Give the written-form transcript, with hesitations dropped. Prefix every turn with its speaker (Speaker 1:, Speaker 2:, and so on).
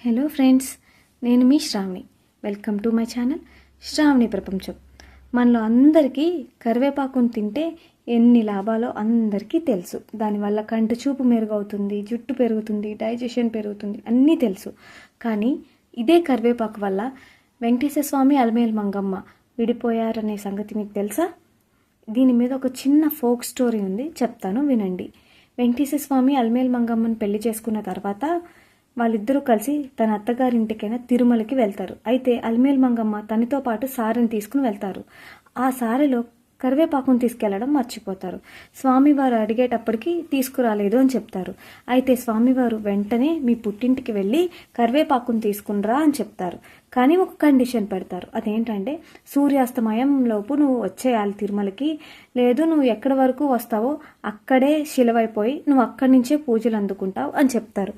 Speaker 1: Hello friends, నేను మీ Shravani. Welcome to my channel Shravani Prapancham. మనలో అందరికీ కరివేపాకును తింటే ఎన్ని లాభాలో అందరికీ తెలుసు. దానివల్ల కంటి చూపు మెరుగవుతుంది, జుట్టు పెరుగుతుంది, డైజెషన్ పెరుగుతుంది, అన్నీ తెలుసు. కానీ ఇదే కరివేపాకు వల్ల వెంకటేశ్వర స్వామి అలమేలు మంగమ్మ విడిపోయారనే సంగతి మీకు తెలుసా? దీని మీద ఒక చిన్న ఫోక్ స్టోరీ ఉంది, చెప్తాను వినండి. వెంకటేశ్వర స్వామి అలమేలు మంగమ్మని పెళ్లి చేసుకున్న తర్వాత వాళ్ళిద్దరూ కలిసి తన అత్తగారింటికైనా తిరుమలకి వెళ్తారు. అయితే అలమేలు మంగమ్మ తనతో పాటు సారెని తీసుకుని వెళ్తారు. ఆ సారెలో కరివేపాకును తీసుకెళ్లడం మర్చిపోతారు. స్వామివారు అడిగేటప్పటికి తీసుకురాలేదు అని చెప్తారు. అయితే స్వామివారు వెంటనే మీ పుట్టింటికి వెళ్ళి కరివేపాకును తీసుకునిరా అని చెప్తారు. కానీ ఒక కండిషన్ పెడతారు. అదేంటంటే సూర్యాస్తమయంలోపు నువ్వు వచ్చేయాలి తిరుమలకి, లేదు నువ్వు ఎక్కడి వరకు వస్తావో అక్కడే శిలవైపోయి నువ్వు అక్కడి నుంచే పూజలు అందుకుంటావు అని చెప్తారు.